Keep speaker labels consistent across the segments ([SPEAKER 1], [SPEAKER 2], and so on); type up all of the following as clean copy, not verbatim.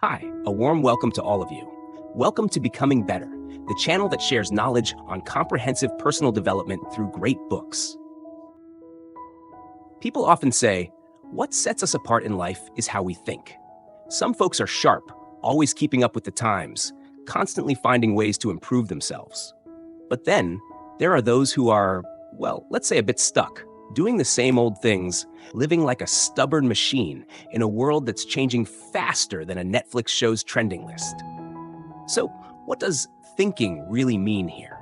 [SPEAKER 1] Hi, a warm welcome to all of you. Welcome to Becoming Better, the channel that shares knowledge on comprehensive personal development through great books. People often say, what sets us apart in life is how we think. Some folks are sharp, always keeping up with the times, constantly finding ways to improve themselves. But then, there are those who are, well, let's say a bit stuck, doing the same old things, living like a stubborn machine in a world that's changing faster than a Netflix show's trending list. So, what does thinking really mean here?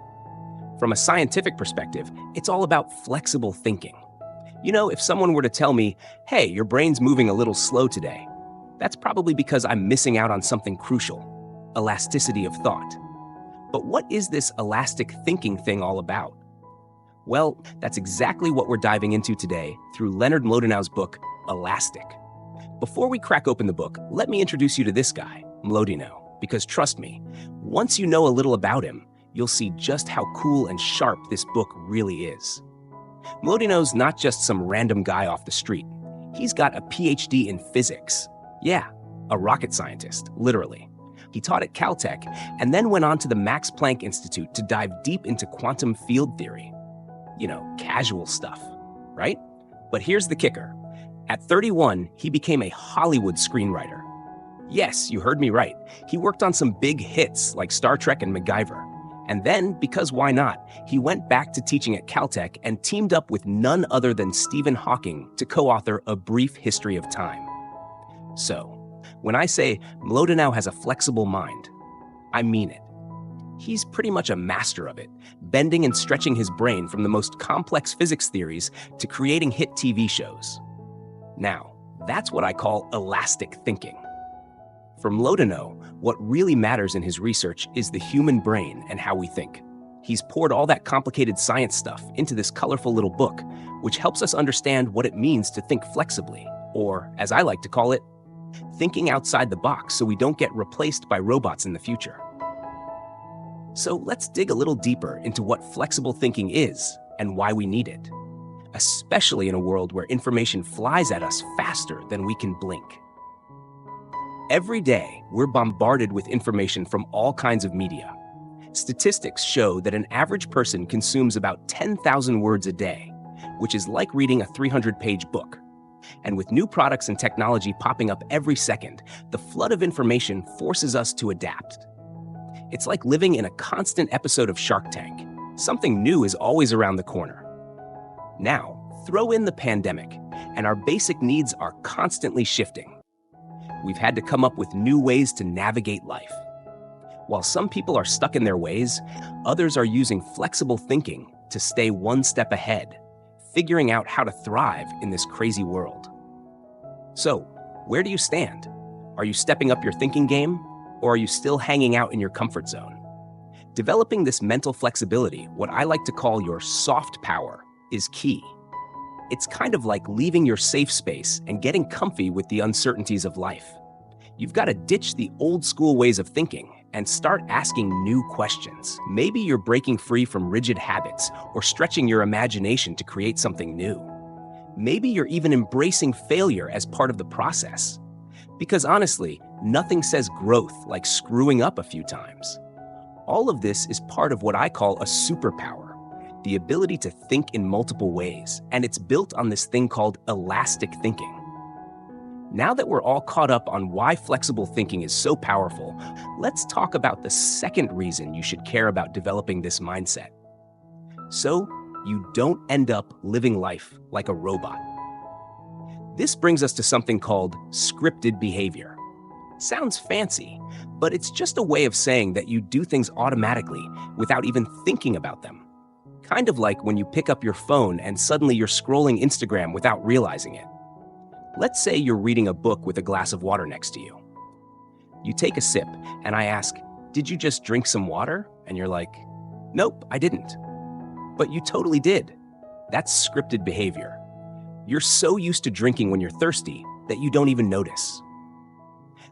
[SPEAKER 1] From a scientific perspective, it's all about flexible thinking. You know, if someone were to tell me, hey, your brain's moving a little slow today, that's probably because I'm missing out on something crucial: elasticity of thought. But what is this elastic thinking thing all about? Well, that's exactly what we're diving into today through Leonard Mlodinow's book, Elastic. Before we crack open the book, let me introduce you to this guy, Mlodinow, because trust me, once you know a little about him, you'll see just how cool and sharp this book really is. Mlodinow's not just some random guy off the street. He's got a PhD in physics. Yeah, a rocket scientist, literally. He taught at Caltech and then went on to the Max Planck Institute to dive deep into quantum field theory. You know, casual stuff, right? But here's the kicker. At 31, he became a Hollywood screenwriter. Yes, you heard me right. He worked on some big hits like Star Trek and MacGyver. And then, because why not, he went back to teaching at Caltech and teamed up with none other than Stephen Hawking to co-author A Brief History of Time. So, when I say Mlodinow has a flexible mind, I mean it. He's pretty much a master of it, bending and stretching his brain from the most complex physics theories to creating hit TV shows. Now, that's what I call elastic thinking. For Mlodinow, what really matters in his research is the human brain and how we think. He's poured all that complicated science stuff into this colorful little book, which helps us understand what it means to think flexibly, or, as I like to call it, thinking outside the box so we don't get replaced by robots in the future. So let's dig a little deeper into what flexible thinking is and why we need it, especially in a world where information flies at us faster than we can blink. Every day, we're bombarded with information from all kinds of media. Statistics show that an average person consumes about 10,000 words a day, which is like reading a 300-page book. And with new products and technology popping up every second, the flood of information forces us to adapt. It's like living in a constant episode of Shark Tank. Something new is always around the corner. Now, throw in the pandemic, and our basic needs are constantly shifting. We've had to come up with new ways to navigate life. While some people are stuck in their ways, others are using flexible thinking to stay one step ahead, figuring out how to thrive in this crazy world. So, where do you stand? Are you stepping up your thinking game? Or are you still hanging out in your comfort zone? Developing this mental flexibility, what I like to call your soft power, is key. It's kind of like leaving your safe space and getting comfy with the uncertainties of life. You've got to ditch the old school ways of thinking and start asking new questions. Maybe you're breaking free from rigid habits or stretching your imagination to create something new. Maybe you're even embracing failure as part of the process. Because honestly, nothing says growth like screwing up a few times. All of this is part of what I call a superpower, the ability to think in multiple ways, and it's built on this thing called elastic thinking. Now that we're all caught up on why flexible thinking is so powerful, let's talk about the second reason you should care about developing this mindset. So you don't end up living life like a robot. This brings us to something called scripted behavior. Sounds fancy, but it's just a way of saying that you do things automatically without even thinking about them. Kind of like when you pick up your phone and suddenly you're scrolling Instagram without realizing it. Let's say you're reading a book with a glass of water next to you. You take a sip, and I ask, "Did you just drink some water?" And you're like, "Nope, I didn't." But you totally did. That's scripted behavior. You're so used to drinking when you're thirsty that you don't even notice.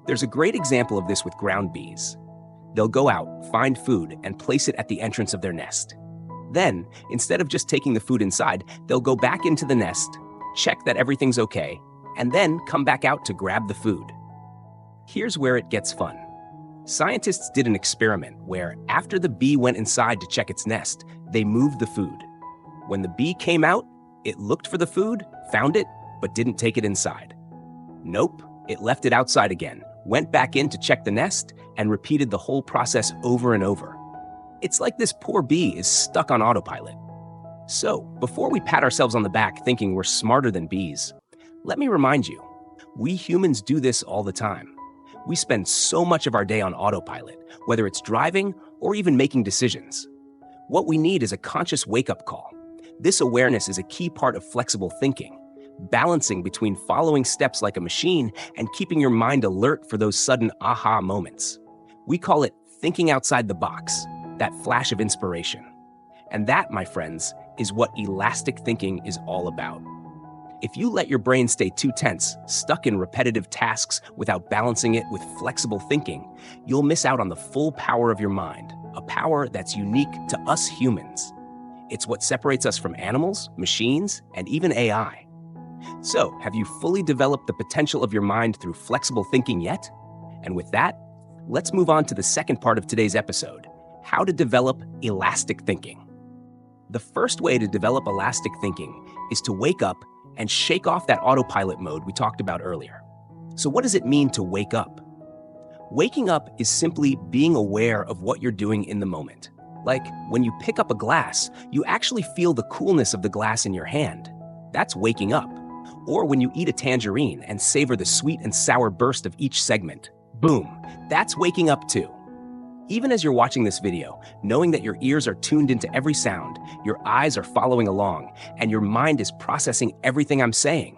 [SPEAKER 1] There's a great example of this with ground bees. They'll go out, find food, and place it at the entrance of their nest. Then, instead of just taking the food inside, they'll go back into the nest, check that everything's okay, and then come back out to grab the food. Here's where it gets fun. Scientists did an experiment where, after the bee went inside to check its nest, they moved the food. When the bee came out, it looked for the food, found it, but didn't take it inside. Nope, it left it outside again, went back in to check the nest, and repeated the whole process over and over. It's like this poor bee is stuck on autopilot. So, before we pat ourselves on the back thinking we're smarter than bees, let me remind you, we humans do this all the time. We spend so much of our day on autopilot, whether it's driving or even making decisions. What we need is a conscious wake-up call. This awareness is a key part of flexible thinking, balancing between following steps like a machine and keeping your mind alert for those sudden aha moments. We call it thinking outside the box, that flash of inspiration. And that, my friends, is what elastic thinking is all about. If you let your brain stay too tense, stuck in repetitive tasks without balancing it with flexible thinking, you'll miss out on the full power of your mind, a power that's unique to us humans. It's what separates us from animals, machines, and even AI. So, have you fully developed the potential of your mind through flexible thinking yet? And with that, let's move on to the second part of today's episode, how to develop elastic thinking. The first way to develop elastic thinking is to wake up and shake off that autopilot mode we talked about earlier. So what does it mean to wake up? Waking up is simply being aware of what you're doing in the moment. Like when you pick up a glass, you actually feel the coolness of the glass in your hand. That's waking up. Or when you eat a tangerine and savor the sweet and sour burst of each segment. Boom, that's waking up too. Even as you're watching this video, knowing that your ears are tuned into every sound, your eyes are following along, and your mind is processing everything I'm saying.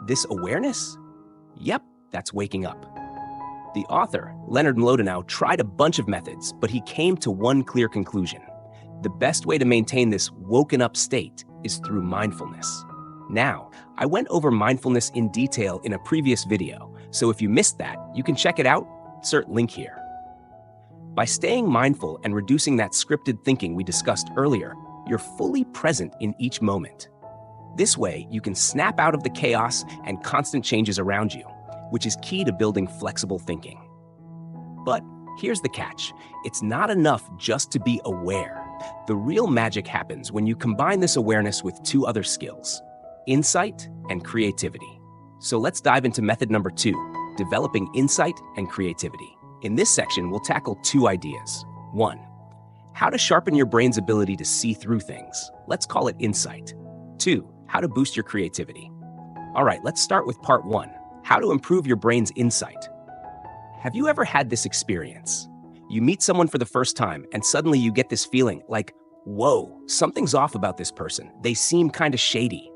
[SPEAKER 1] This awareness? Yep, that's waking up. The author, Leonard Mlodinow, tried a bunch of methods, but he came to one clear conclusion. The best way to maintain this woken up state is through mindfulness. Now, I went over mindfulness in detail in a previous video, so if you missed that, you can check it out, insert link here. By staying mindful and reducing that scripted thinking we discussed earlier, you're fully present in each moment. This way, you can snap out of the chaos and constant changes around you, which is key to building flexible thinking. But here's the catch. It's not enough just to be aware. The real magic happens when you combine this awareness with two other skills, insight and creativity. So let's dive into method number 2, developing insight and creativity. In this section, we'll tackle two ideas. 1, how to sharpen your brain's ability to see through things. Let's call it insight. 2, how to boost your creativity. All right, let's start with part 1, how to improve your brain's insight. Have you ever had this experience? You meet someone for the first time and suddenly you get this feeling like, whoa, something's off about this person. They seem kind of shady.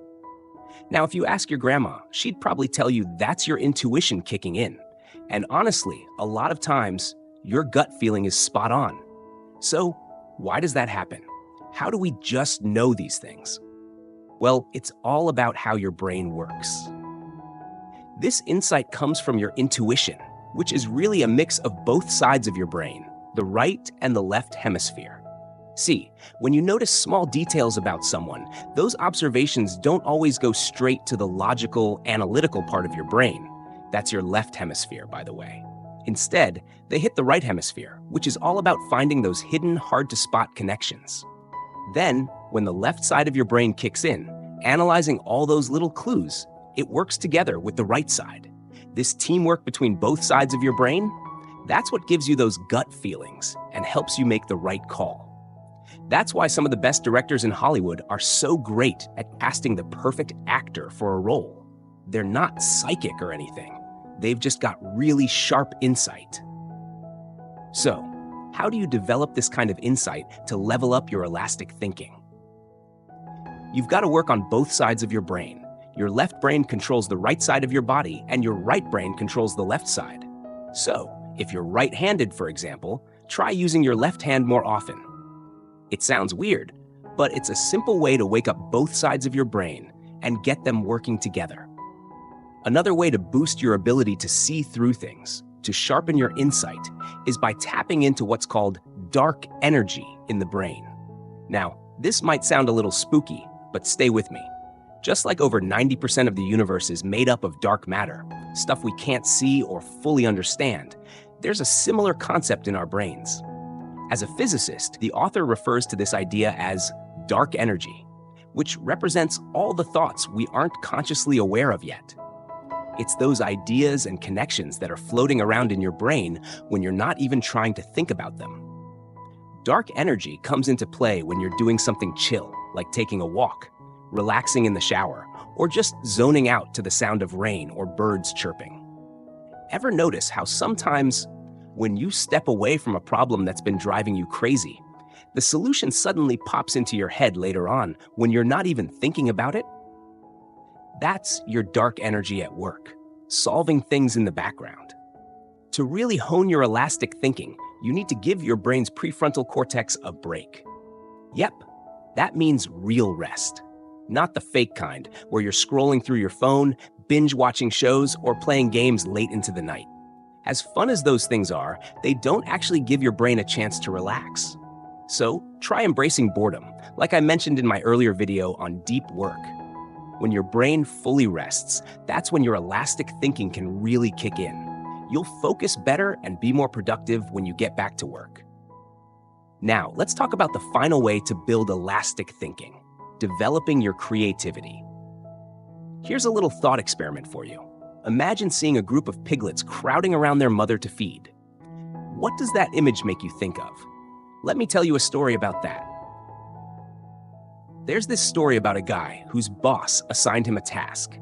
[SPEAKER 1] Now, if you ask your grandma, she'd probably tell you that's your intuition kicking in. And honestly, a lot of times, your gut feeling is spot on. So, why does that happen? How do we just know these things? Well, it's all about how your brain works. This insight comes from your intuition, which is really a mix of both sides of your brain, the right and the left hemisphere. See, when you notice small details about someone, those observations don't always go straight to the logical, analytical part of your brain. That's your left hemisphere, by the way. Instead, they hit the right hemisphere, which is all about finding those hidden, hard-to-spot connections. Then, when the left side of your brain kicks in, analyzing all those little clues, it works together with the right side. This teamwork between both sides of your brain, that's what gives you those gut feelings and helps you make the right call. That's why some of the best directors in Hollywood are so great at casting the perfect actor for a role. They're not psychic or anything. They've just got really sharp insight. So, how do you develop this kind of insight to level up your elastic thinking? You've got to work on both sides of your brain. Your left brain controls the right side of your body, and your right brain controls the left side. So, if you're right-handed, for example, try using your left hand more often. It sounds weird, but it's a simple way to wake up both sides of your brain and get them working together. Another way to boost your ability to see through things, to sharpen your insight, is by tapping into what's called dark energy in the brain. Now, this might sound a little spooky, but stay with me. Just like over 90% of the universe is made up of dark matter, stuff we can't see or fully understand, there's a similar concept in our brains. As a physicist, the author refers to this idea as dark energy, which represents all the thoughts we aren't consciously aware of yet. It's those ideas and connections that are floating around in your brain when you're not even trying to think about them. Dark energy comes into play when you're doing something chill, like taking a walk, relaxing in the shower, or just zoning out to the sound of rain or birds chirping. Ever notice how sometimes, when you step away from a problem that's been driving you crazy, the solution suddenly pops into your head later on when you're not even thinking about it? That's your dark energy at work, solving things in the background. To really hone your elastic thinking, you need to give your brain's prefrontal cortex a break. Yep, that means real rest. Not the fake kind, where you're scrolling through your phone, binge-watching shows, or playing games late into the night. As fun as those things are, they don't actually give your brain a chance to relax. So, try embracing boredom, like I mentioned in my earlier video on deep work. When your brain fully rests, that's when your elastic thinking can really kick in. You'll focus better and be more productive when you get back to work. Now, let's talk about the final way to build elastic thinking: developing your creativity. Here's a little thought experiment for you. Imagine seeing a group of piglets crowding around their mother to feed. What does that image make you think of? Let me tell you a story about that. There's this story about a guy whose boss assigned him a task: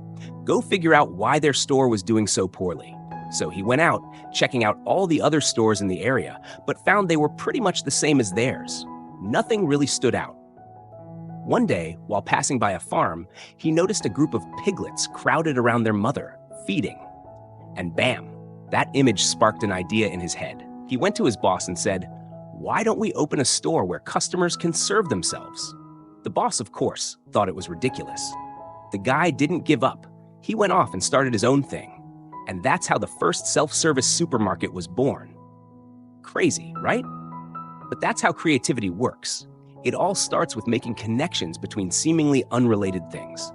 [SPEAKER 1] go figure out why their store was doing so poorly. So he went out, checking out all the other stores in the area, but found they were pretty much the same as theirs. Nothing really stood out. One day, while passing by a farm, he noticed a group of piglets crowded around their mother, feeding. And bam, that image sparked an idea in his head. He went to his boss and said, "Why don't we open a store where customers can serve themselves?" The boss, of course, thought it was ridiculous. The guy didn't give up. He went off and started his own thing. And that's how the first self-service supermarket was born. Crazy, right? But that's how creativity works. It all starts with making connections between seemingly unrelated things.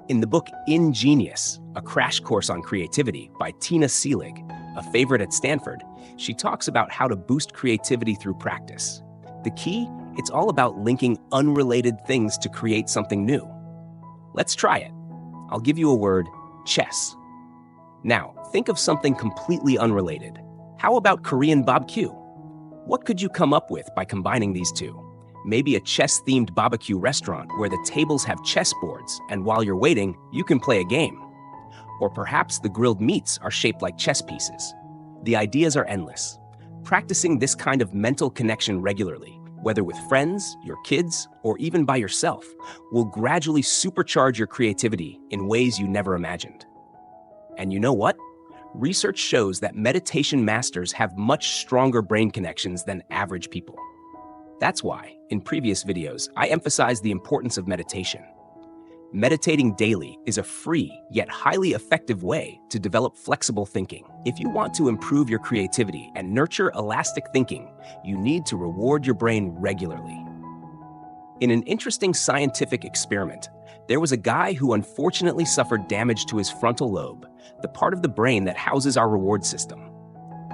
[SPEAKER 1] In the book Ingenious, a crash course on creativity by Tina Seelig, a favorite at Stanford, she talks about how to boost creativity through practice. The key, it's all about linking unrelated things to create something new. Let's try it. I'll give you a word: chess. Now, think of something completely unrelated. How about Korean barbecue? What could you come up with by combining these two? Maybe a chess-themed barbecue restaurant where the tables have chessboards, and while you're waiting, you can play a game. Or perhaps the grilled meats are shaped like chess pieces. The ideas are endless. Practicing this kind of mental connection regularly, whether with friends, your kids, or even by yourself, will gradually supercharge your creativity in ways you never imagined. And you know what? Research shows that meditation masters have much stronger brain connections than average people. That's why, in previous videos, I emphasized the importance of meditation. Meditating daily is a free, yet highly effective way to develop flexible thinking. If you want to improve your creativity and nurture elastic thinking, you need to reward your brain regularly. In an interesting scientific experiment, there was a guy who unfortunately suffered damage to his frontal lobe, the part of the brain that houses our reward system.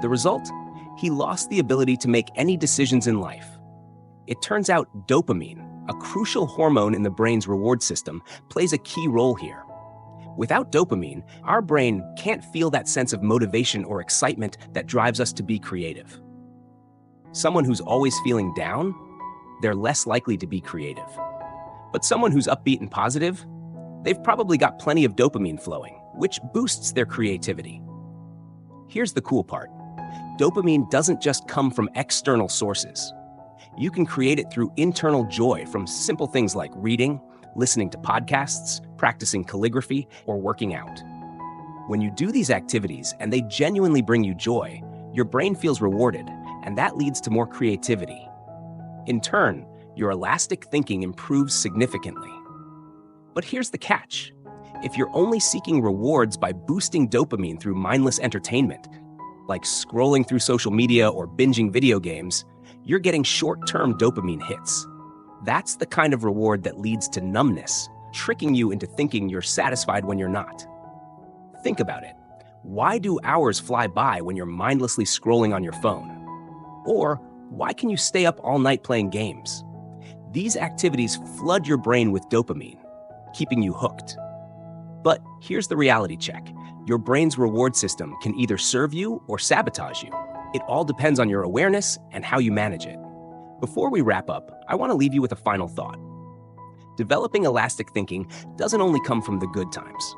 [SPEAKER 1] The result? He lost the ability to make any decisions in life. It turns out dopamine, a crucial hormone in the brain's reward system, plays a key role here. Without dopamine, our brain can't feel that sense of motivation or excitement that drives us to be creative. Someone who's always feeling down, they're less likely to be creative. But someone who's upbeat and positive, they've probably got plenty of dopamine flowing, which boosts their creativity. Here's the cool part. Dopamine doesn't just come from external sources. You can create it through internal joy from simple things like reading, listening to podcasts, practicing calligraphy, or working out. When you do these activities and they genuinely bring you joy, your brain feels rewarded, and that leads to more creativity. In turn, your elastic thinking improves significantly. But here's the catch. If you're only seeking rewards by boosting dopamine through mindless entertainment, like scrolling through social media or binging video games, you're getting short-term dopamine hits. That's the kind of reward that leads to numbness, tricking you into thinking you're satisfied when you're not. Think about it. Why do hours fly by when you're mindlessly scrolling on your phone? Or why can you stay up all night playing games? These activities flood your brain with dopamine, keeping you hooked. But here's the reality check. Your brain's reward system can either serve you or sabotage you. It all depends on your awareness and how you manage it. Before we wrap up, I want to leave you with a final thought. Developing elastic thinking doesn't only come from the good times.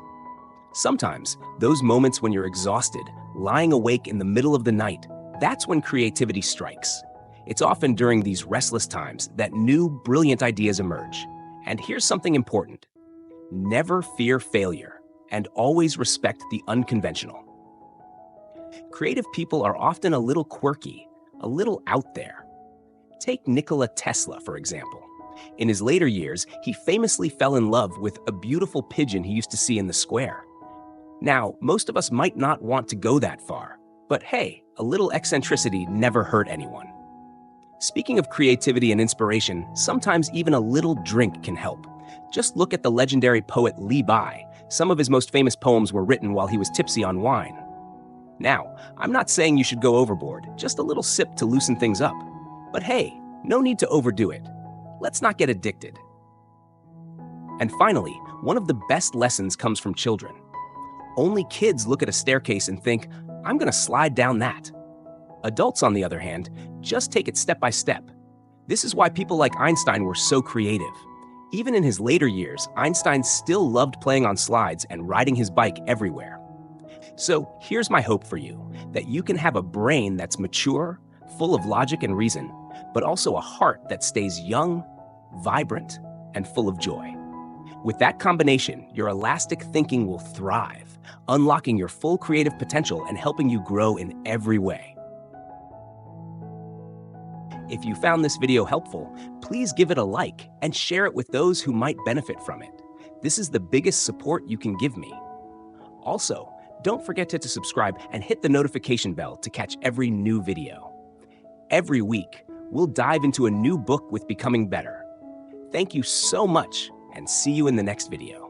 [SPEAKER 1] Sometimes, those moments when you're exhausted, lying awake in the middle of the night, that's when creativity strikes. It's often during these restless times that new, brilliant ideas emerge. And here's something important. Never fear failure, and always respect the unconventional. Creative people are often a little quirky, a little out there. Take Nikola Tesla, for example. In his later years, he famously fell in love with a beautiful pigeon he used to see in the square. Now, most of us might not want to go that far, but hey, a little eccentricity never hurt anyone. Speaking of creativity and inspiration, sometimes even a little drink can help. Just look at the legendary poet Li Bai. Some of his most famous poems were written while he was tipsy on wine. Now, I'm not saying you should go overboard, just a little sip to loosen things up. But hey, no need to overdo it. Let's not get addicted. And finally, one of the best lessons comes from children. Only kids look at a staircase and think, I'm going to slide down that. Adults, on the other hand, just take it step by step. This is why people like Einstein were so creative. Even in his later years, Einstein still loved playing on slides and riding his bike everywhere. So here's my hope for you, that you can have a brain that's mature, full of logic and reason, but also a heart that stays young, vibrant, and full of joy. With that combination, your elastic thinking will thrive, unlocking your full creative potential and helping you grow in every way. If you found this video helpful, please give it a like and share it with those who might benefit from it. This is the biggest support you can give me. Also, don't forget to subscribe and hit the notification bell to catch every new video. Every week, we'll dive into a new book with Becoming Better. Thank you so much, and see you in the next video.